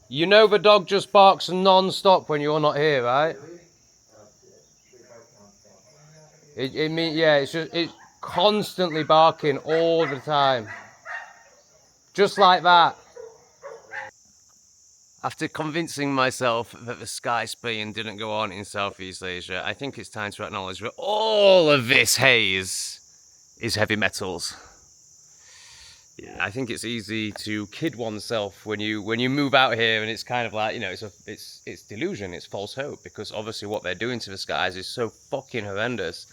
You know the dog just barks non-stop when you're not here, right? It mean, yeah, it's constantly barking all the time. Just like that. After convincing myself that the sky spraying didn't go on in Southeast Asia, I think it's time to acknowledge that all of this haze is heavy metals. Yeah, I think it's easy to kid oneself when you move out here, and it's kind of like, you know, it's delusion, it's false hope, because obviously what they're doing to the skies is so fucking horrendous.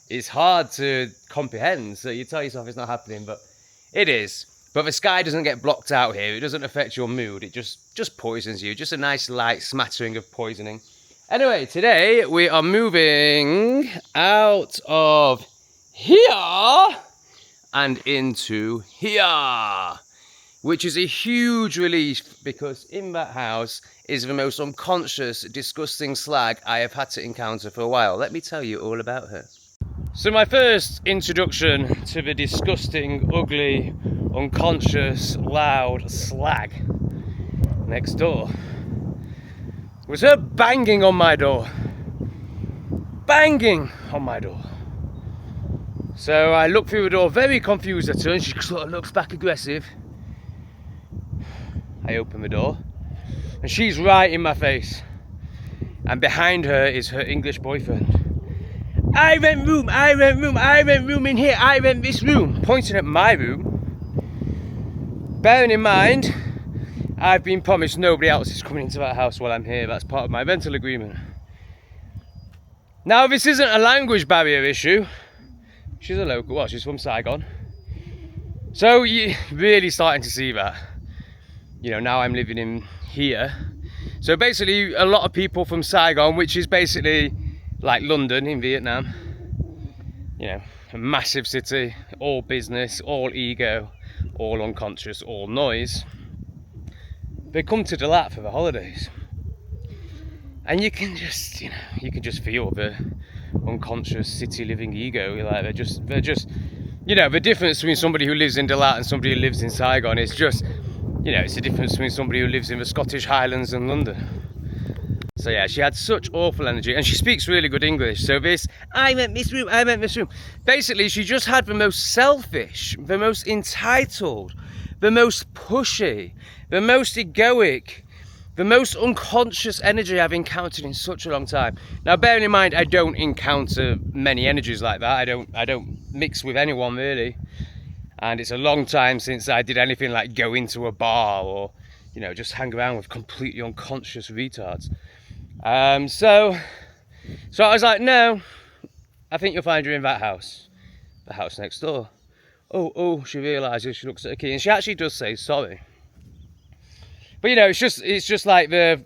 It's hard to comprehend, so you tell yourself it's not happening, but it is. But the sky doesn't get blocked out here. It doesn't affect your mood. It just poisons you. Just a nice light smattering of poisoning. Anyway, today we are moving out of here and into here, which is a huge relief, because in that house is the most unconscious, disgusting slag I have had to encounter for a while. Let me tell you all about her. So my first introduction to the disgusting, ugly, unconscious, loud slag next door was her banging on my door. Banging on my door. So I look through the door, very confused at her, and she sort of looks back aggressive. I open the door, and she's right in my face. And behind her is her English boyfriend. I rent room in here, I rent this room. Pointing at my room. Bearing in mind, I've been promised nobody else is coming into that house while I'm here. That's part of my rental agreement. Now, this isn't a language barrier issue. She's a local, well, she's from Saigon. So you're really starting to see that. You know, now I'm living in here. So basically, a lot of people from Saigon, which is basically like London in Vietnam, you know, a massive city, all business, all ego, all unconscious, all noise. They come to Dalat for the holidays, and you can just, you know, you can just feel the unconscious city living ego. Like they're just, you know, the difference between somebody who lives in Dalat and somebody who lives in Saigon is just, you know, it's the difference between somebody who lives in the Scottish Highlands and London. So yeah, she had such awful energy, and she speaks really good English. So this, I rent this room. Basically, she just had the most selfish, the most entitled, the most pushy, the most egoic, the most unconscious energy I've encountered in such a long time. Now, bearing in mind, I don't encounter many energies like that. I don't mix with anyone really, and it's a long time since I did anything like go into a bar or, you know, just hang around with completely unconscious retards. So I was like, no, I think you'll find her in that house, the house next door. Oh, she realises, she looks at her key, and she actually does say sorry. But you know, it's just like the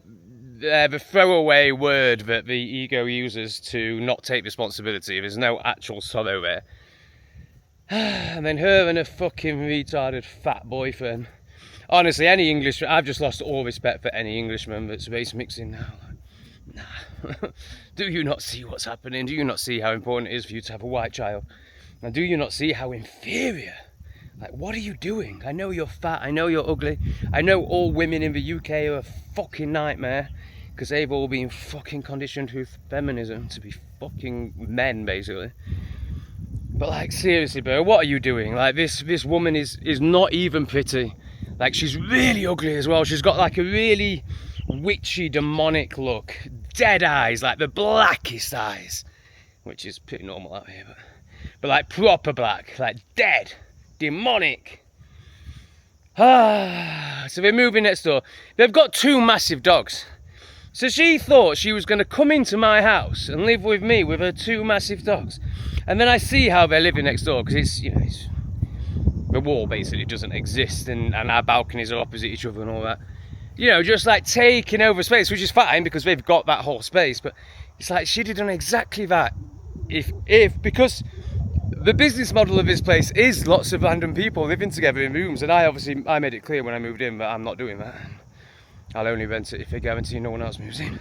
throwaway word that the ego uses to not take responsibility. There's no actual sorrow there. And then her and her fucking retarded fat boyfriend. Honestly, I've just lost all respect for any Englishman that's race mixing now. Nah. Do you not see what's happening? Do you not see how important it is for you to have a white child? And do you not see how inferior? Like, what are you doing? I know you're fat, I know you're ugly, I know all women in the UK are a fucking nightmare, because they've all been fucking conditioned with feminism to be fucking men, basically. But like, seriously, bro, what are you doing? Like, this woman is not even pretty. Like, she's really ugly as well. She's got like a really witchy, demonic look. Dead eyes, like the blackest eyes, which is pretty normal out here, but like proper black, like dead, demonic. So they're moving next door. They've got two massive dogs. So she thought she was going to come into my house and live with me with her two massive dogs. And then I see how they're living next door, because it's, you know, the wall basically doesn't exist, and our balconies are opposite each other and all that. You know, just like taking over space, which is fine because they've got that whole space. But it's like she'd have done exactly that because the business model of this place is lots of random people living together in rooms, and I made it clear when I moved in that I'm not doing that. I'll only rent it if they guarantee no one else moves in.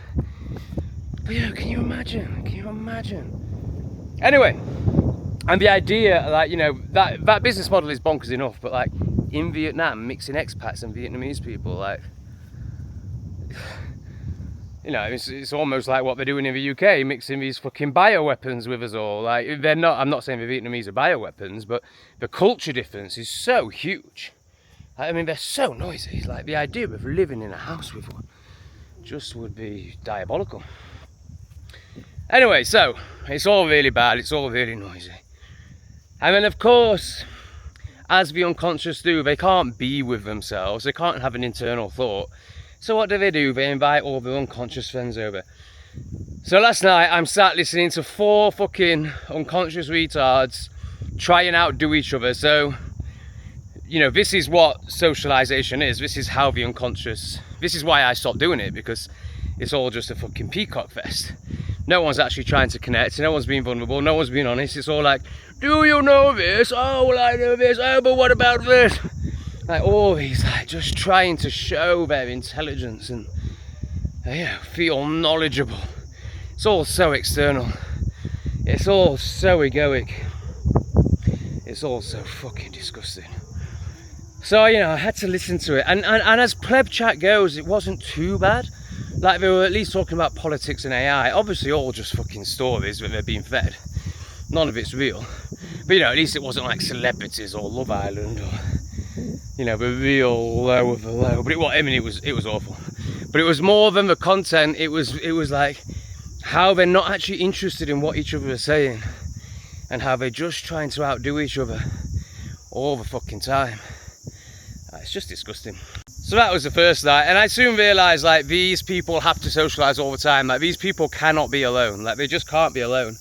But you know, can you imagine? Anyway, and the idea, like, you know, that business model is bonkers enough, but like in Vietnam, mixing expats and Vietnamese people, like, you know, it's almost like what they're doing in the UK, mixing these fucking bioweapons with us all. Like, they're not, I'm not saying the Vietnamese are bioweapons, but the culture difference is so huge. I mean, they're so noisy. Like, the idea of living in a house with one just would be diabolical. Anyway, so it's all really bad, it's all really noisy. And then, of course, as the unconscious do, they can't be with themselves, they can't have an internal thought. So what do? They invite all their unconscious friends over. So last night I'm sat listening to 4 fucking unconscious retards try and outdo each other. So, you know, this is what socialization is. This is how the unconscious, this is why I stopped doing it, because it's all just a fucking peacock fest. No one's actually trying to connect, no one's being vulnerable, no one's being honest. It's all like, do you know this? Oh, well, I know this. Oh, but what about this? Like, all these, like, just trying to show their intelligence and, you know, feel knowledgeable. It's all so external. It's all so egoic. It's all so fucking disgusting. So, you know, I had to listen to it. And as pleb chat goes, it wasn't too bad. Like, they were at least talking about politics and AI. Obviously all just fucking stories that they're being fed. None of it's real. But, you know, at least it wasn't like Celebrities or Love Island or, you know, the real low of the low. But it was awful. But it was more than the content. It was like how they're not actually interested in what each other is saying, and how they're just trying to outdo each other all the fucking time. It's just disgusting. So that was the first night, and I soon realised, like, these people have to socialise all the time. Like, these people cannot be alone. Like, they just can't be alone.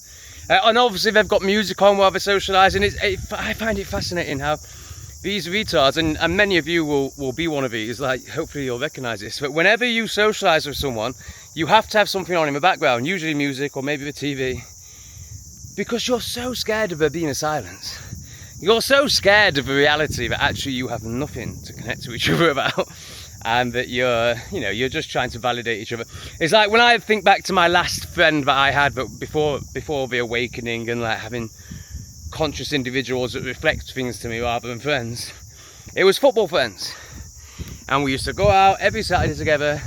And obviously they've got music on while they're socialising. I find it fascinating how these retards, and many of you will be one of these, like, hopefully you'll recognise this, but whenever you socialise with someone, you have to have something on in the background, usually music or maybe the TV, because you're so scared of there being a silence. You're so scared of the reality that actually you have nothing to connect to each other about, and that you're just trying to validate each other. It's like when I think back to my last friend that I had, but before the awakening and, like, having conscious individuals that reflect things to me rather than friends, it was football friends. And we used to go out every Saturday together,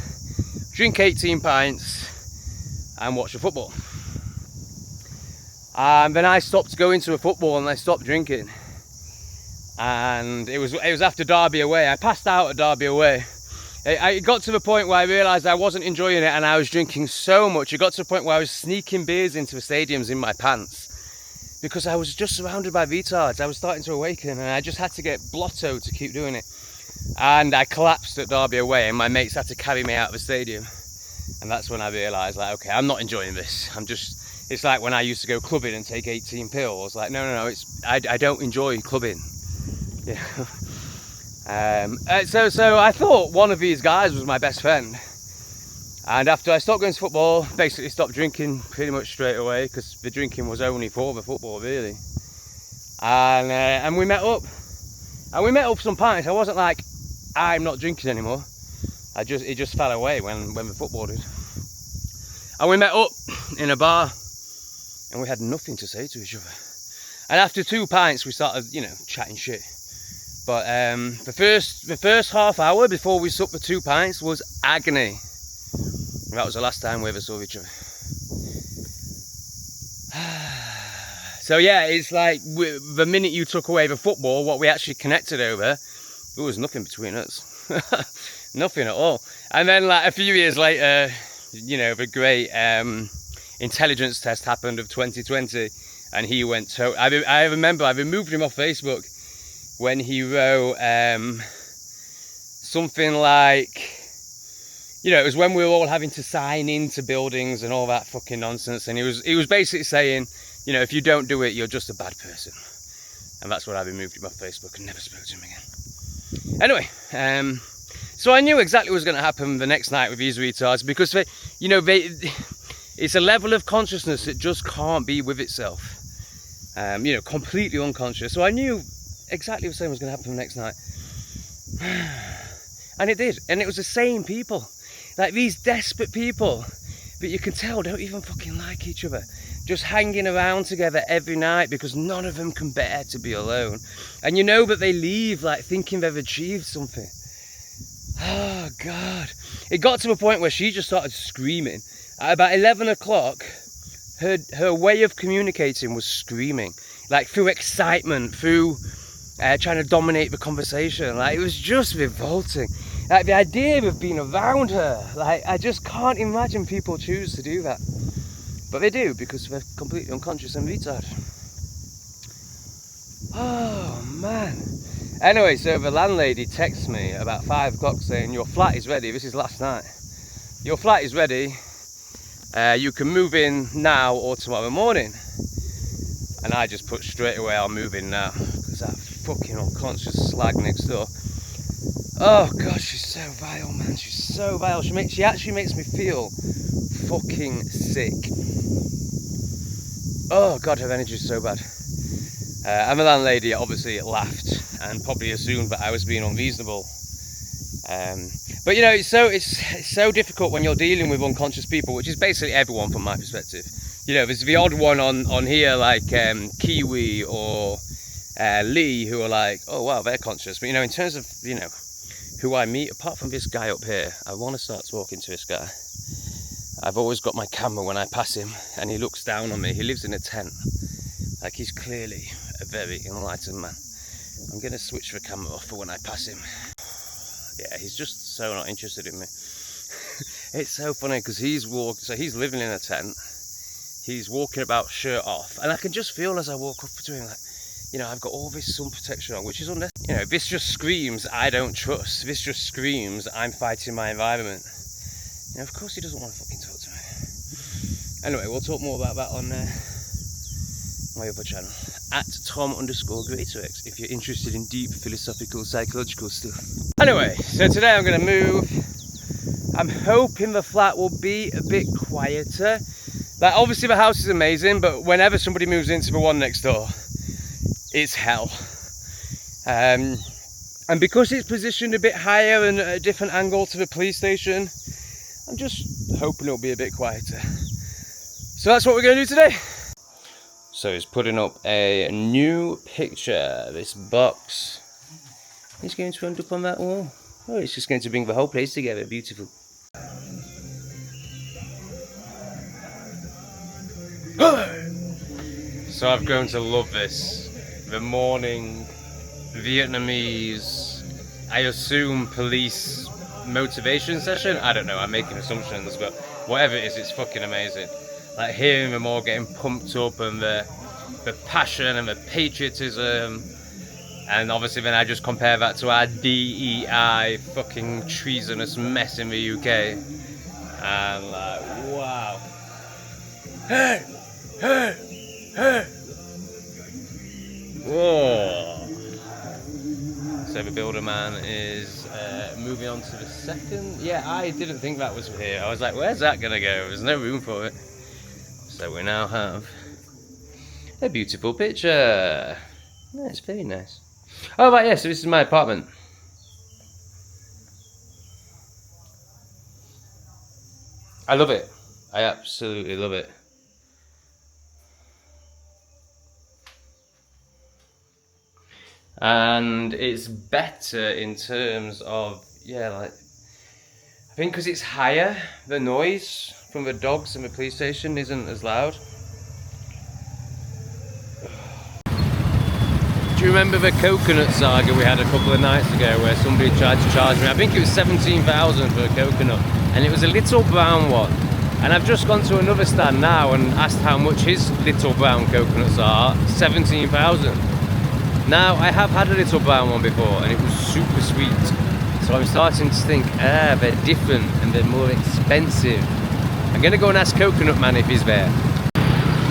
drink 18 pints and watch the football. And then I stopped going to a football and I stopped drinking. And it was after Derby away. I passed out at Derby away. It got to the point where I realised I wasn't enjoying it, and I was drinking so much. It got to the point where I was sneaking beers into the stadiums in my pants, because I was just surrounded by retards. I was starting to awaken, and I just had to get blotto to keep doing it. And I collapsed at Derby away, and my mates had to carry me out of the stadium. And that's when I realised, like, okay, I'm not enjoying this. It's like when I used to go clubbing and take 18 pills. Like, no, I don't enjoy clubbing. Yeah. So I thought one of these guys was my best friend. And after I stopped going to football, basically stopped drinking pretty much straight away, because the drinking was only for the football, really. And we met up. And we met up some pints. I wasn't like, I'm not drinking anymore. It just fell away when the football did. And we met up in a bar, and we had nothing to say to each other. And after 2 pints, we started, chatting shit. But the first half hour before we supped the 2 pints was agony. And that was the last time we ever saw each other. So yeah, it's like the minute you took away the football, what we actually connected over, there was nothing between us. Nothing at all. And then, like, a few years later, the great intelligence test happened of 2020, and he went to. I remember I removed him off Facebook when he wrote something like, it was when we were all having to sign into buildings and all that fucking nonsense, and he was basically saying, if you don't do it, you're just a bad person. And that's when I removed him off Facebook and never spoke to him again. Anyway, so I knew exactly what was going to happen the next night with these retards, because it's a level of consciousness that just can't be with itself, completely unconscious. So I knew exactly the same was going to happen the next night. And it did. And it was the same people, like these desperate people that you can tell don't even fucking like each other, just hanging around together every night because none of them can bear to be alone. And that they leave like thinking they've achieved something. Oh God. It got to a point where she just started screaming. At about 11 o'clock, her way of communicating was screaming. Like through excitement, through trying to dominate the conversation. Like, it was just revolting. Like, the idea of being around her, like, I just can't imagine people choose to do that. But they do, because they're completely unconscious and retarded. Oh man. Anyway, so the landlady texts me about 5 o'clock saying, your flat is ready. This is last night. Your flat is ready. You can move in now or tomorrow morning. And I just put straight away, I'll move in now. Because that fucking unconscious slag next door. Oh God, she's so vile, man. She's so vile. She actually makes me feel fucking sick. Oh God, her energy is so bad. And the landlady obviously laughed and probably assumed that I was being unreasonable. But you know, it's so difficult when you're dealing with unconscious people, which is basically everyone from my perspective. You know, there's the odd one on here like Kiwi or Lee, who are like, oh wow, they're conscious. But you know, in terms of, you know, who I meet, apart from this guy up here, I want to start talking to this guy. I've always got my camera when I pass him, and he looks down on me. He lives in a tent. Like, he's clearly a very enlightened man. I'm going to switch the camera off for when I pass him. Yeah, he's just so not interested in me. It's so funny because he's living in a tent. He's walking about shirt off, and I can just feel as I walk up to him, like, you know, I've got all this sun protection on, which is unnecessary. You know, this just screams I don't trust. This just screams I'm fighting my environment. You know, of course he doesn't want to fucking talk to me. Anyway, we'll talk more about that on my other channel, at Tom_Greatorex, if you're interested in deep philosophical, psychological stuff. Anyway, so today I'm going to move. I'm hoping the flat will be a bit quieter. Like, obviously the house is amazing, but whenever somebody moves into the one next door, it's hell. And because it's positioned a bit higher and at a different angle to the police station, I'm just hoping it'll be a bit quieter. So that's what we're going to do today. So he's putting up a new picture. This box is going to end up on that wall. Oh, it's just going to bring the whole place together. Beautiful. So I've grown to love this. The morning Vietnamese, I assume, police motivation session. I don't know, I'm making assumptions, but whatever it is, it's fucking amazing. Like, hearing them all getting pumped up, and the passion and the patriotism. And obviously then I just compare that to our DEI fucking treasonous mess in the UK. And like, wow. Hey! Hey! Hey! Whoa! So the builder man is moving on to the second. Yeah, I didn't think that was here. I was like, where's that gonna go? There's no room for it. So we now have a beautiful picture. Yeah, it's very nice. Oh, right, yeah, so this is my apartment. I love it. I absolutely love it. And it's better in terms of, yeah, like, I think because it's higher, the noise from the dogs in the police station isn't as loud. Do you remember the coconut saga we had a couple of nights ago where somebody tried to charge me? I think it was 17,000 for a coconut, and it was a little brown one. And I've just gone to another stand now and asked how much his little brown coconuts are. 17,000. Now, I have had a little brown one before, and it was super sweet. So I'm starting to think, they're different and they're more expensive. I'm gonna go and ask Coconut Man if he's there.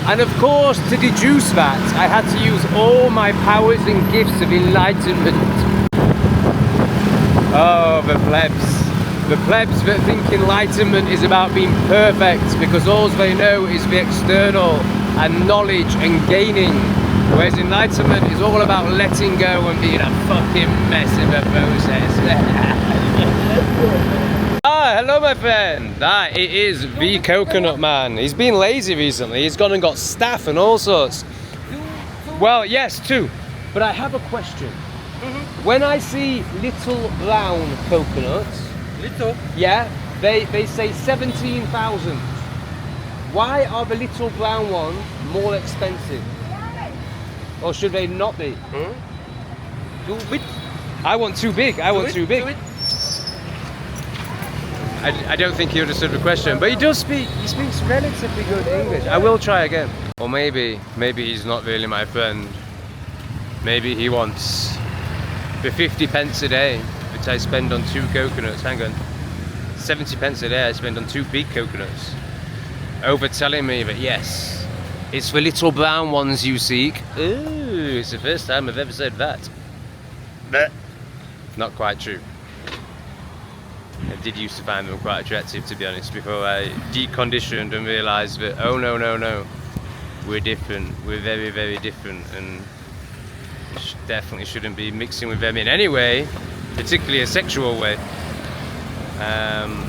And of course, to deduce that, I had to use all my powers and gifts of enlightenment. Oh, the plebs. The plebs that think enlightenment is about being perfect because all they know is the external and knowledge and gaining. Whereas enlightenment is all about letting go and being a fucking mess in the process. Ah, hello my friend. It is the Coconut Man. He's been lazy recently. He's gone and got staff and all sorts. Well, yes, too. But I have a question. When I see little brown coconuts, Little. yeah, they say 17,000. Why are the little brown ones more expensive? Or should they not be? Too big. I want too big. I want too big. Do it. I don't think he understood the question, but he does speak. He speaks relatively good English. I will try again. Or maybe he's not really my friend. Maybe he wants the 50 pence a day that I spend on 2 coconuts. Hang on, 70 pence a day I spend on 2 big coconuts. Over telling me that yes, it's the little brown ones you seek. Ooh, it's the first time I've ever said that. But not quite true. I did used to find them quite attractive, to be honest, before I deconditioned and realised that, oh no, we're different, we're very, very different, and definitely shouldn't be mixing with them in any way, particularly a sexual way.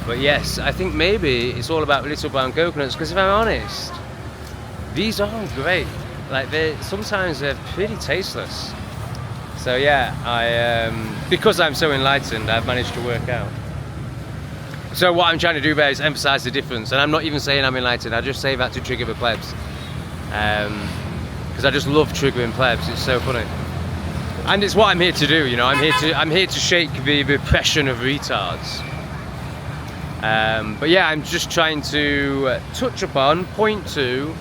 But yes, I think maybe it's all about little brown coconuts, because if I'm honest, these aren't great. Like, sometimes they're pretty tasteless. So yeah, because I'm so enlightened, I've managed to work out. So what I'm trying to do there is emphasise the difference, and I'm not even saying I'm enlightened, I just say that to trigger the plebs. Because I just love triggering plebs, it's so funny. And it's what I'm here to do, you know, I'm here to shake the repression of retards. But yeah, I'm just trying to point to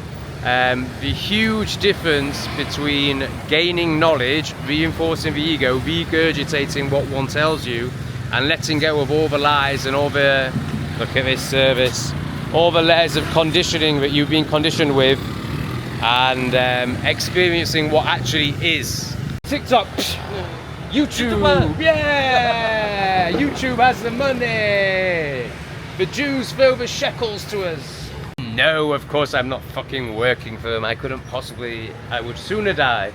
the huge difference between gaining knowledge, reinforcing the ego, regurgitating what one tells you, and letting go of all the lies and all the, look at this service, all the layers of conditioning that you've been conditioned with, and experiencing what actually is. TikTok, YouTube, yeah! YouTube has the money! The Jews throw the shekels to us. No, of course I'm not fucking working for them. I couldn't possibly, I would sooner die.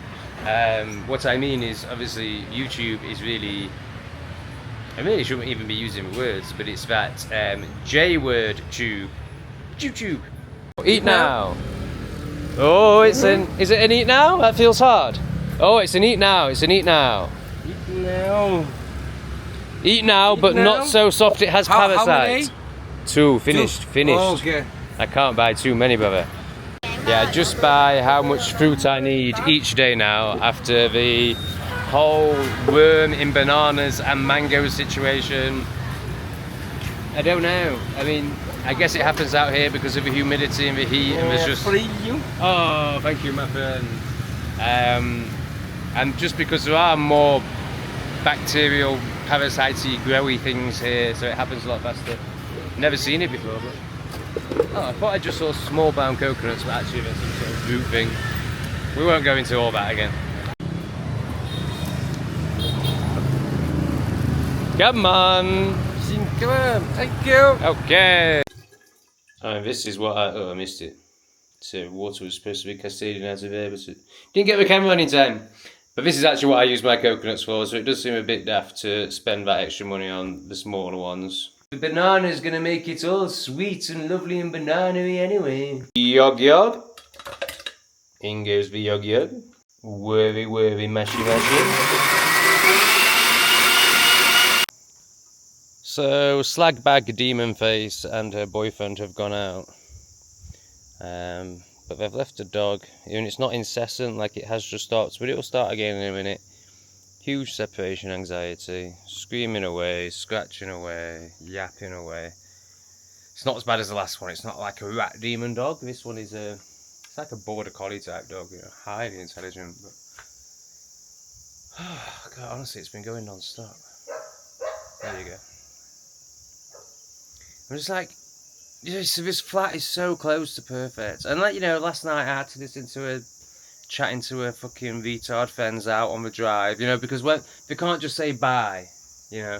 What I mean is, obviously, YouTube is really, I really shouldn't even be using the words, but it's that J-word tube. YouTube. Eat now. Oh, it's an, is it an eat now? That feels hard. Oh, it's an eat now, it's an eat now. Eat now. Eat now, but now? not so soft it has parasites. How many? 2, finished. Oh, okay. I can't buy too many, brother. Yeah, I just buy how much fruit I need each day now after the whole worm in bananas and mango situation. I don't know. I mean, I guess it happens out here because of the humidity and the heat, and there's just... Oh, thank you, my friend. And just because there are more bacterial, parasitey, growy things here, so it happens a lot faster. Never seen it before, but... Oh, I thought I just saw small brown coconuts, but actually there's some sort of root thing. We won't go into all that again. Come on! Come on, thank you! Okay! Oh, this is what I missed it. So water was supposed to be cascading out of there, but it didn't get the camera on in time. But this is actually what I use my coconuts for, so it does seem a bit daft to spend that extra money on the smaller ones. The banana's gonna make it all sweet and lovely and banana-y anyway. Yog yog. In goes the yog yog. Worry worry mashy mashy. So slag bag demon face and her boyfriend have gone out. But they've left a dog, and it's not incessant like it has just stopped, but it will start again in a minute. Huge separation anxiety, screaming away, scratching away, yapping away. It's not as bad as the last one. It's not like a rat demon dog. This one is it's like a border collie type dog, you know, highly intelligent. But God, honestly, it's been going non-stop. There you go. I'm just like, this flat is so close to perfect. And like, you know, last night I had to listen to chatting to a fucking retard friends out on the drive, you know, because they can't just say bye, you know.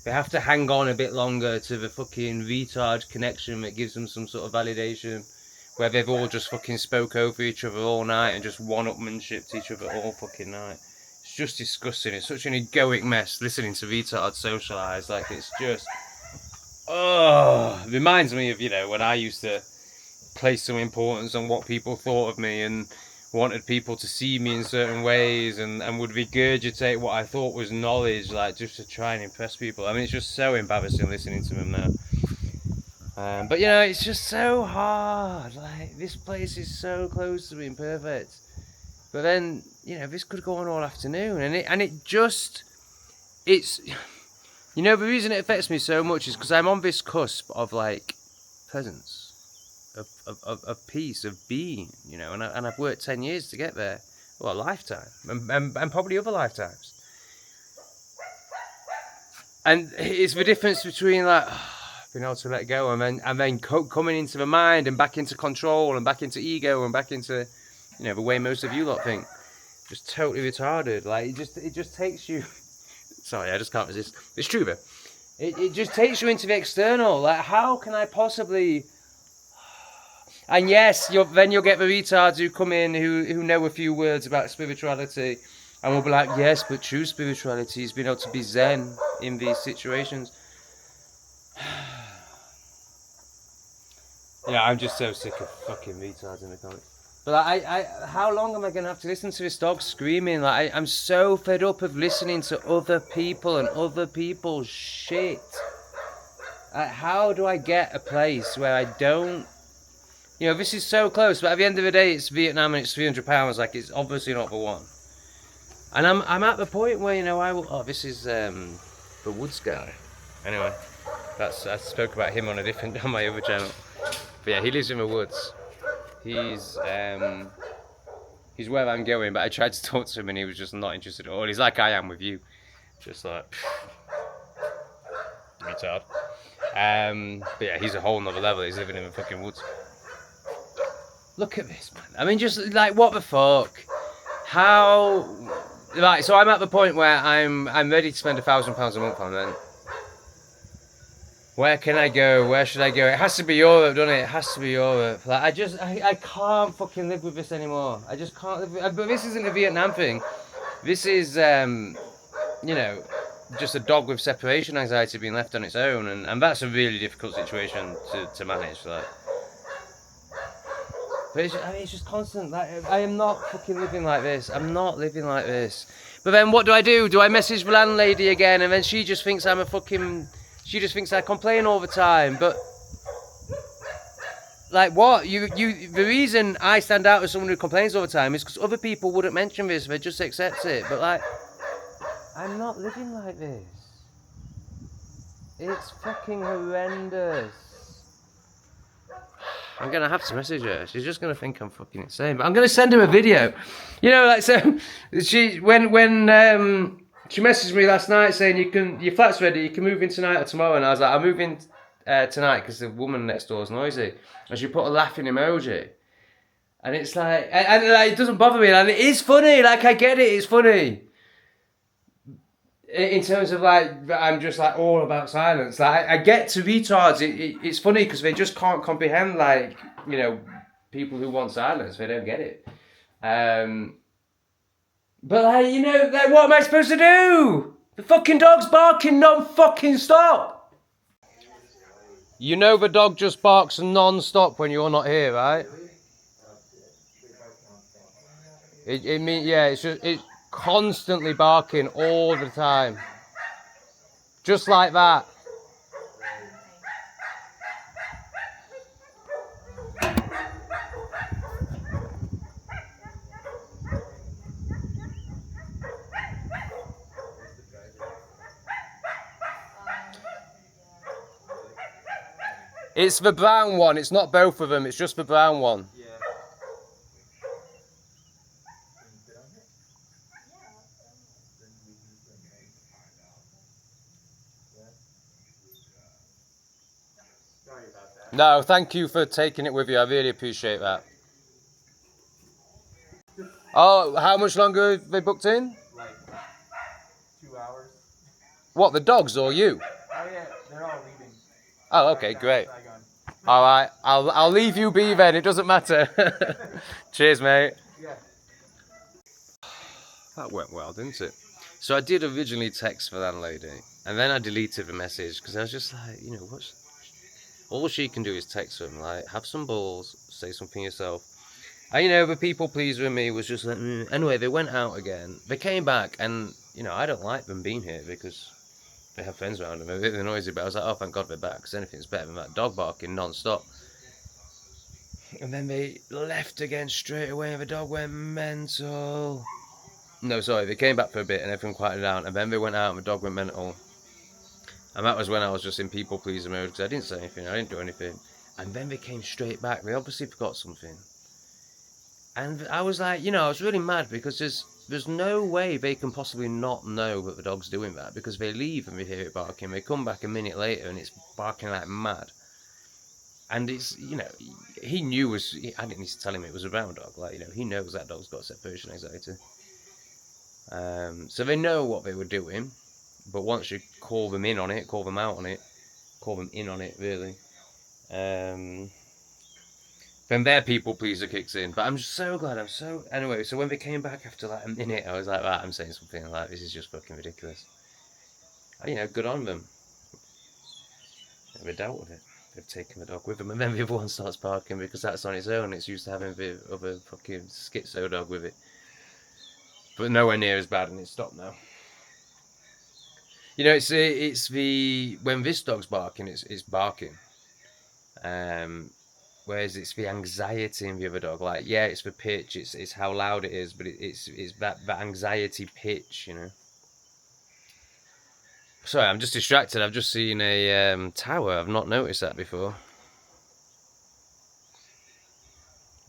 They have to hang on a bit longer to the fucking retard connection that gives them some sort of validation, where they've all just fucking spoke over each other all night and just one-upmanshiped each other all fucking night. It's just disgusting. It's such an egoic mess listening to retards socialise. Like, it's just... Oh, it reminds me of, you know, when I used to place some importance on what people thought of me, and wanted people to see me in certain ways and would regurgitate what I thought was knowledge, like just to try and impress people. I mean, it's just so embarrassing listening to them now. But you know, it's just so hard. Like, this place is so close to being perfect. But then, you know, this could go on all afternoon, and it just, it's, you know, the reason it affects me so much is because I'm on this cusp of like presence. Of peace, of being, you know, and I've worked 10 years to get there, well, a lifetime, and probably other lifetimes. And it's the difference between like being able to let go and then coming into the mind and back into control and back into ego and back into, you know, the way most of you lot think. Just totally retarded. Like, it just takes you. Sorry, I just can't resist. It's true, though. It just takes you into the external. Like, how can I possibly? And yes, then you'll get the retards who come in who know a few words about spirituality, and will be like, yes, but true spirituality is being able to be zen in these situations. Yeah, I'm just so sick of fucking retards in the comments. But how long am I going to have to listen to this dog screaming? Like, I'm so fed up of listening to other people and other people's shit. Like, how do I get a place where I don't... You know, this is so close, but at the end of the day, it's Vietnam and it's £300. Like, it's obviously not the one. And I'm at the point where, you know, this is the Woods guy. Anyway, I spoke about him on my other channel. But yeah, he lives in the woods. He's where I'm going, but I tried to talk to him and he was just not interested at all. He's like I am with you, just like retard. But yeah, he's a whole nother level. He's living in the fucking woods. Look at this, man. I mean, just like, what the fuck? How? Right, so I'm at the point where I'm ready to spend £1,000 a month on rent. Where can I go? Where should I go? It has to be Europe, doesn't it? It has to be Europe. Like, I can't fucking live with this anymore. I just can't live with it. But this isn't a Vietnam thing. This is, you know, just a dog with separation anxiety being left on its own. And that's a really difficult situation to manage. Like. But it's just constant. Like, I am not fucking living like this. I'm not living like this. But then what do? Do I message the landlady again? And then she just thinks I'm a fucking... She just thinks I complain all the time. But... Like, what? The reason I stand out as someone who complains all the time is because other people wouldn't mention this. They just accept it. But, like... I'm not living like this. It's fucking horrendous. I'm going to have to message her. She's just going to think I'm fucking insane. But I'm going to send her a video. You know, like, so... when she messaged me last night saying, your flat's ready, you can move in tonight or tomorrow. And I was like, I'll move in tonight because the woman next door is noisy. And she put a laughing emoji. And it's like... And like, it doesn't bother me. And it is funny. Like, I get it. It's funny. In terms of, like, I'm just, like, all about silence. Like, I get to retards. It's funny because they just can't comprehend, like, you know, people who want silence. They don't get it. But, like, you know, like, what am I supposed to do? The fucking dog's barking non-fucking stop. You know the dog just barks non-stop when you're not here, right? It means, yeah, it's constantly barking all the time. Just like that. It's the brown one, it's not both of them, it's just the brown one. No, thank you for taking it with you. I really appreciate that. Oh, how much longer have they booked in? Like 2 hours. What, the dogs or you? Oh yeah, they're all leaving. Oh, okay, great. All right, I'll leave you be then. It doesn't matter. Cheers, mate. Yeah. That went well, didn't it? So I did originally text the landlady, and then I deleted the message because I was just like, you know, all she can do is text them, like, have some balls, say something yourself. You know, the people pleaser in me was just like, Anyway, they went out again. They came back, and you know, I don't like them being here because they have friends around them. They're a bit noisy, but I was like, oh, thank God they're back, because anything's better than that dog barking non-stop. And then they left again straight away, and the dog went mental. No, sorry, they came back for a bit, and everything quieted down, and then they went out, and the dog went mental. And that was when I was just in people pleaser mode, because I didn't say anything, I didn't do anything. And then they came straight back. They obviously forgot something. And I was like, you know, I was really mad because there's no way they can possibly not know that the dog's doing that, because they leave and they hear it barking. They come back a minute later and it's barking like mad. And it's, you know, he knew I didn't need to tell him it was a brown dog. Like, you know, he knows that dog's got separation anxiety. So they know what they were doing, but once you call them in on it, call them out on it, call them in on it, really, then their people pleaser kicks in. But I'm just so glad. Anyway, so when they came back after like a minute, I was like, right, I'm saying something like, this is just fucking ridiculous. You know, good on them. They dealt with it. They've taken the dog with them, and then the other one starts barking because that's on its own. It's used to having the other fucking schizo dog with it. But nowhere near as bad, and it's stopped now. You know, it's the when this dog's barking, it's barking. Whereas it's the anxiety in the other dog. Like, yeah, it's the pitch, it's how loud it is, but it's that anxiety pitch, you know. Sorry, I'm just distracted. I've just seen a tower. I've not noticed that before.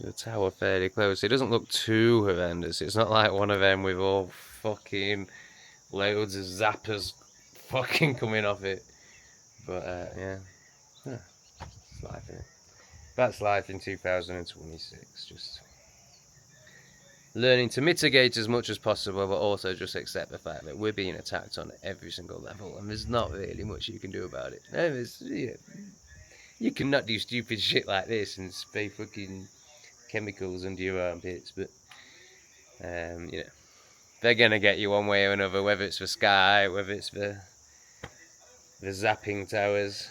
The tower fairly close. It doesn't look too horrendous. It's not like one of them with all fucking loads of zappers fucking coming off it. But yeah, it's life, isn't it? That's life in 2026. Just learning to mitigate as much as possible, but also just accept the fact that we're being attacked on every single level, and there's not really much you can do about it. You cannot do stupid shit like this and spray fucking chemicals under your armpits, but you know, they're gonna get you one way or another, whether it's the sky, whether it's the zapping towers.